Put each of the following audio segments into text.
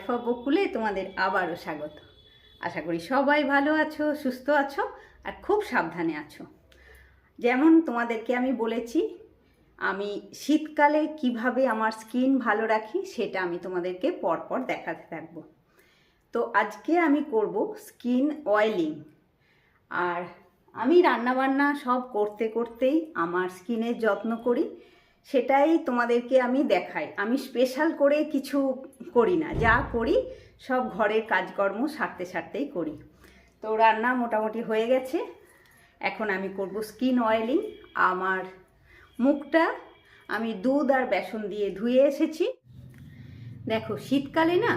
Alpha বকুলে তোমাদের আবারও স্বাগত। আশা করি সবাই ভালো আছো, সুস্থ আছো আর খুব সাবধানে আছো। যেমন তোমাদেরকে আমি বলেছি, আমি শীতকালে কিভাবে আমার স্কিন ভালো রাখি সেটা আমি তোমাদেরকে পরপর দেখাতে থাকবো। তো আজকে আমি করব স্কিন অয়েলিং। আর আমি রান্নাবান্না সব করতে করতেই আমার স্কিনের যত্ন করি, সেটাই তোমাদেরকে আমি দেখাই। আমি স্পেশাল করে কিছু করি না, যা করি সব ঘরের কাজকর্ম সারতেই করি। তো রান্না মোটামুটি হয়ে গেছে, এখন আমি করব স্কিন অয়েলিং। আমার মুখটা আমি দুধ আর বেসন দিয়ে ধুয়ে এসেছি। দেখো, শীতকালে না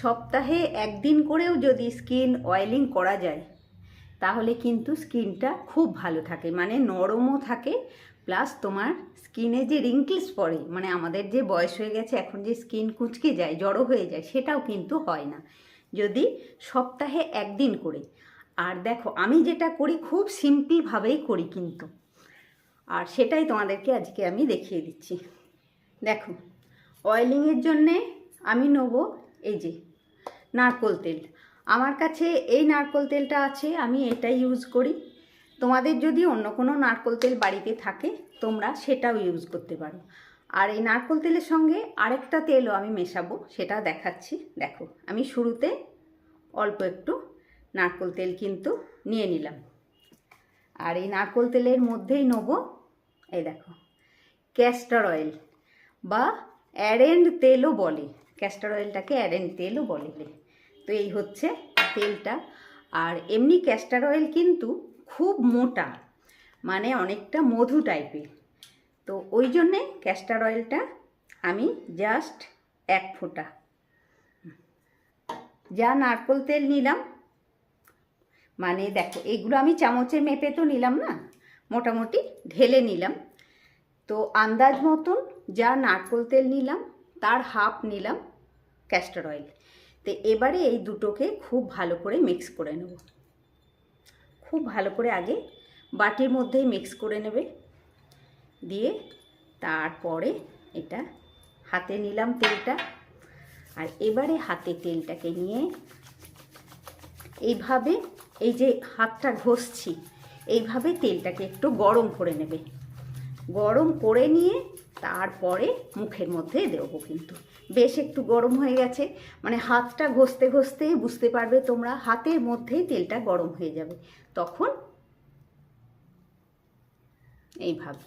সপ্তাহে একদিন করেও যদি স্কিন অয়েলিং করা যায় তাহলে কিন্তু স্কিনটা খুব ভালো থাকে, মানে নরমও থাকে, প্লাস তোমার স্কিনে যে রিঙ্কেলস পড়ে, মানে আমাদের যে বয়স হয়ে গেছে এখন যে স্কিন কুঁচকে যায়, জড়ো হয়ে যায়, সেটাও কিন্তু হয় না যদি সপ্তাহে একদিন করে। আর দেখো, আমি যেটা করি খুব সিম্পলভাবেই করি কিন্তু, আর সেটাই তোমাদেরকে আজকে আমি দেখিয়ে দিচ্ছি। দেখো, অয়েলিংয়ের জন্যে আমি নেব এই যে নারকোল তেল। আমার কাছে এই নারকোল তেলটা আছে, আমি এটাই ইউজ করি। তোমাদের যদি অন্য কোনো নারকোল তেল বাড়িতে থাকে তোমরা সেটাও ইউজ করতে পারো। আর এই নারকোল তেলের সঙ্গে আরেকটা তেলও আমি মেশাবো, সেটা দেখাচ্ছি। দেখো, আমি শুরুতে অল্প একটু নারকোল তেল কিন্তু নিয়ে নিলাম। আর এই নারকোল তেলের মধ্যেই নেব এই দেখো ক্যাস্টর অয়েল, বা অ্যারেন্ড তেলও বলে, ক্যাস্টর অয়েলটাকে অ্যারেন্ড তেলও বলে। তো এই হচ্ছে তেলটা। আর এমনি ক্যাস্টর অয়েল কিন্তু খুব মোটা, মানে অনেকটা মধু টাইপের। তো ওই জন্যে ক্যাস্টর অয়েলটা আমি জাস্ট 1 ফোঁটা, যা নারকোল তেল নিলাম, মানে দেখো এইগুলো আমি চামচে মেপে তো নিলাম না, মোটামুটি ঢেলে নিলাম। তো আন্দাজ মতন যা নারকোল তেল নিলাম তার হাফ নিলাম ক্যাস্টর অয়েল। তো এবারে এই দুটোকে খুব ভালো করে মিক্স করে নেব। খুব ভালো করে আগে বাটির মধ্যেই মিক্স করে নেবে, দিয়ে তারপরে এটা হাতে নিলাম তেলটা। আর এবারে হাতে তেলটাকে নিয়ে এইভাবে, এই যে হাতটা ঘষছি, এইভাবে তেলটাকে একটু গরম করে নেবে। গরম করে নিয়ে তারপরে মুখের মধ্যে দেবো। কিন্তু বেশ একটু গরম হয়ে গেছে, মানে হাতটা ঘষতে ঘষতেই বুঝতে পারবে তোমরা, হাতের মধ্যেই তেলটা গরম হয়ে যাবে। তখন এইভাবে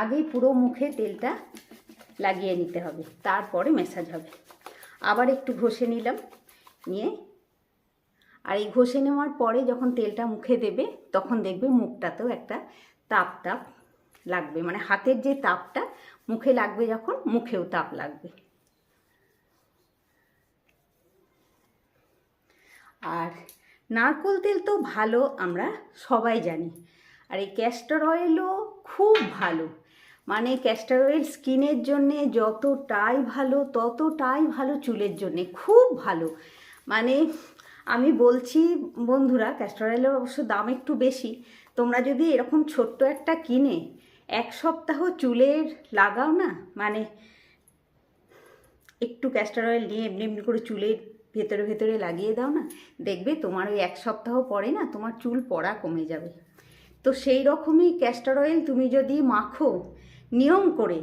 আগেই পুরো মুখে তেলটা লাগিয়ে নিতে হবে, তারপরে ম্যাসাজ হবে। আবার একটু ঘষে নিলাম, নিয়ে আর এই ঘষে নেওয়ার পরে যখন তেলটা মুখে দেবে তখন দেখবে মুখটাতেও একটা তাপ তাপ লাগবে, মানে হাতের যে তাপটা মুখে লাগবে, যখন মুখেও তাপ লাগবে। আর নারকোল তেল তো ভালো, আমরা সবাই জানি। আর এই ক্যাস্টর অয়েলও খুব ভালো, মানে ক্যাস্টর অয়েল স্কিনের জন্যে যতটাই ভালো ততটাই ভালো চুলের জন্যে, খুব ভালো। মানে আমি বলছি বন্ধুরা, ক্যাস্টর অয়েলের অবশ্য দাম একটু বেশি। তোমরা যদি এরকম ছোট্ট একটা কিনে 1 সপ্তাহ চুলের লাগাও না, মানে একটু ক্যাস্টর অয়েল নিয়ে এমনি এমনি করে চুলের ভেতরে ভেতরে লাগিয়ে দাও না, দেখবে তোমার ওই 1 সপ্তাহ পরে না তোমার চুল পড়া কমে যাবে। তো সেই রকমই ক্যাস্টর অয়েল তুমি যদি মাখো নিয়ম করে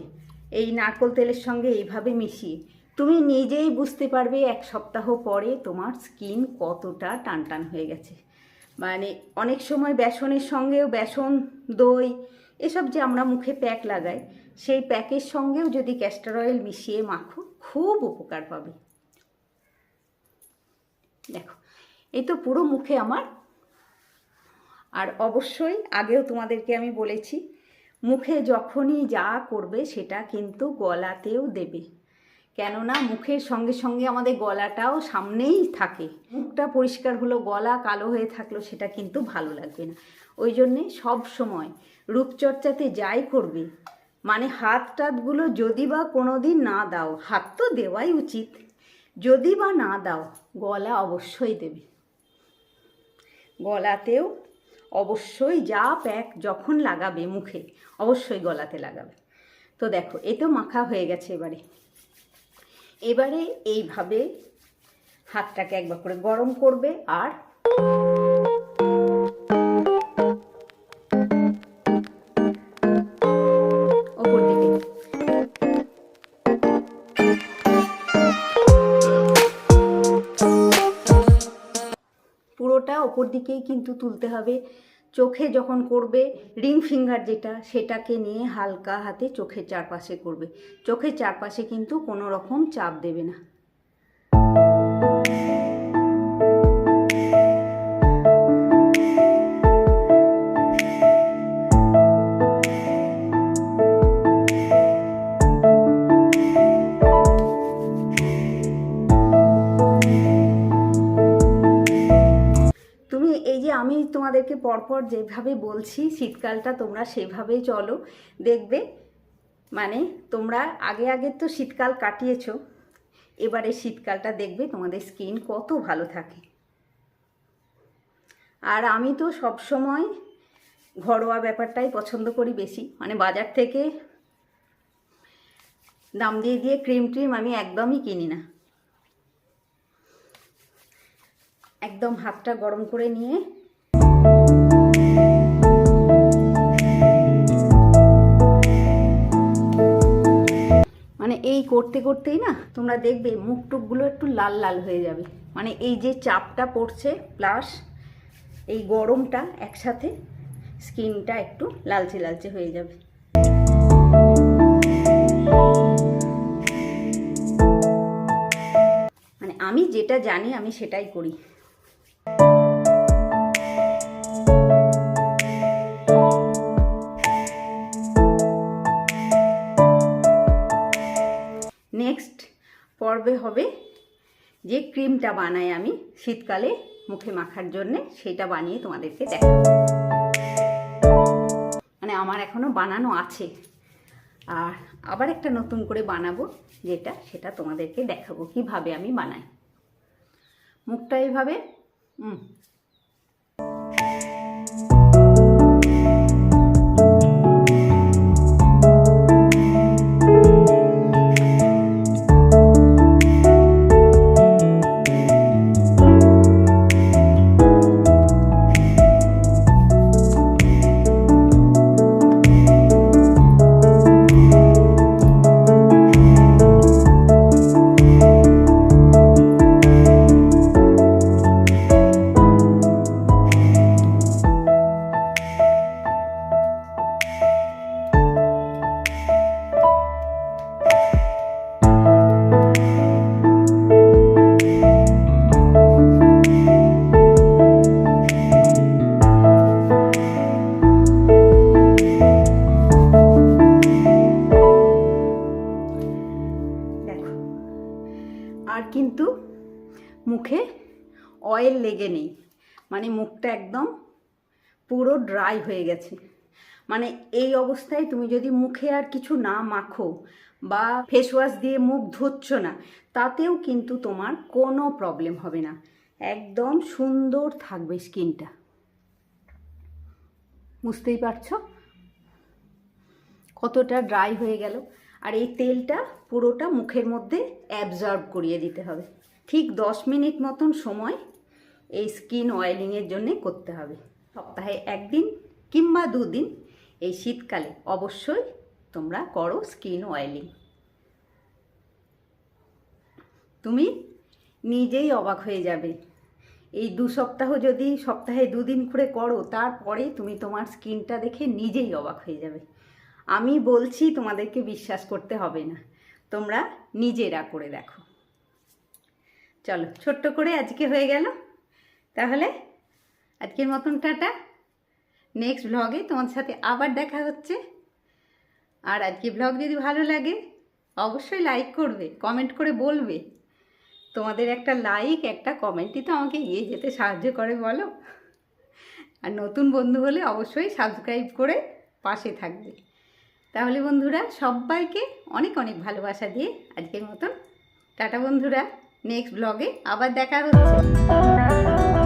এই নারকোল তেলের সঙ্গে এইভাবে মিশিয়ে, তুমি নিজেই বুঝতে পারবে 1 সপ্তাহ পরে তোমার স্কিন কতটা টান টান হয়ে গেছে। মানে অনেক সময় বেসনের সঙ্গেও, বেসন, দই, এসব যে আমরা মুখে প্যাক লাগাই, সেই প্যাকের সঙ্গেও যদি ক্যাস্টর অয়েল মিশিয়ে মাখো খুব উপকার পাবে। দেখো, এই তো পুরো মুখে আমার। আর অবশ্যই আগেও তোমাদেরকে আমি বলেছি, মুখে যখনই যা করবে সেটা কিন্তু গলাতেও দেবে, কেননা মুখের সঙ্গে সঙ্গে আমাদের গলাটাও সামনেই থাকে। মুখটা পরিষ্কার হলো, গলা কালো হয়ে থাকলো, সেটা কিন্তু ভালো লাগবে না। ওই জন্যে সব সময় রূপচর্চাতে যাই করবে, মানে হাত টাতগুলো যদি বা কোনো দিন না দাও, হাত তো দেওয়াই উচিত, যদি বা না দাও গলা অবশ্যই দেবে। গলাতেও অবশ্যই যা প্যাক যখন লাগাবে মুখে অবশ্যই গলাতে লাগাবে। তো দেখো এতেও মাখা হয়ে গেছে। এবারে এইভাবে হাতটাকে একবার করে গরম করবে আর ওপর দিকে পুরোটা ওপর দিকেই কিন্তু তুলতে হবে। চোখে যখন করবে রিং ফিঙ্গার যেটা, সেটাকে নিয়ে হালকা হাতে চোখের চারপাশে করবে। চোখের চারপাশে কিন্তু কোনো রকম চাপ দেবে না। আমি তোমাদেরকে পরপর যেভাবে বলছি শীতকালটা তোমরা সেভাবেই চলো, দেখবে মানে তোমরা আগে তো শীতকাল কাটিয়েছো, এবারে শীতকালটা দেখবে তোমাদের স্কিন কত ভালো থাকে। আর আমি তো সবসময় ঘরোয়া ব্যাপারটাই পছন্দ করি বেশি, মানে বাজার থেকে দাম দিয়ে ক্রিম আমি একদমই কিনি না। একদম হাতটা গরম করে নিয়ে মানে এই করতেই না তোমরা দেখবে মুখ টুকগুলো একটু লাল লাল হয়ে যাবে। মানে এই যে চাপটা পড়ছে প্লাস এই গরমটা একসাথে স্কিনটা একটু লালচে হয়ে যাবে। মানে আমি যেটা জানি আমি সেটাই করি। নেক্সট পর্বে হবে যে ক্রিমটা বানাই আমি শীতকালে মুখে মাখার জন্যে, সেটা বানিয়ে তোমাদেরকে দেখাবো। মানে আমার এখনো বানানো আছে, আর আবার একটা নতুন করে বানাবো সেটা তোমাদেরকে দেখাবো কিভাবে আমি বানাই। মুখটা এইভাবে কিন্তু মুখে অয়েল লেগে নেই, মানে মুখটা একদম পুরো ড্রাই হয়ে গেছে। মানে এই অবস্থায় তুমি যদি মুখে আর কিছু না মাখো বা ফেস ওয়াশ দিয়ে মুখ ধুচ্ছ না, তাতেও কিন্তু তোমার কোনো প্রবলেম হবে না, একদম সুন্দর থাকবে স্কিনটা। বুঝতেই পারছো কতটা ড্রাই হয়ে গেল। আর এই তেলটা পুরোটা মুখের মধ্যে অ্যাবজর্ব করিয়ে দিতে হবে। ঠিক 10 মিনিট মতন সময় এই স্কিন অয়েলিংয়ের জন্যে করতে হবে। সপ্তাহে 1 দিন কিংবা 2 দিন এই শীতকালে অবশ্যই তোমরা করো স্কিন অয়েলিং। তুমি নিজেই অবাক হয়ে যাবে। এই 2 সপ্তাহ যদি সপ্তাহে 2 দিন করে করো, তারপরে তুমি তোমার স্কিনটা দেখে নিজেই অবাক হয়ে যাবে। আমি বলছি তোমাদেরকে বিশ্বাস করতে হবে না, তোমরা নিজেরা করে দেখো। চলো ছোট্ট করে আজকে হয়ে গেল, তাহলে আজকের মতন টাটা। নেক্সট ব্লগে তোমার সাথে আবার দেখা হচ্ছে। আর আজকে ব্লগ যদি ভালো লাগে অবশ্যই লাইক করবে, কমেন্ট করে বলবে। তোমাদের একটা লাইক একটা কমেন্টই তো আমাকে এগিয়ে যেতে সাহায্য করে বলো। আর নতুন বন্ধু হলে অবশ্যই সাবস্ক্রাইব করে পাশে থাকবে। তাহলে বন্ধুরা সবাইকে অনেক অনেক ভালোবাসা দিয়ে আজকের মতন টাটা বন্ধুরা। নেক্সট ব্লগে আবার দেখা হচ্ছে।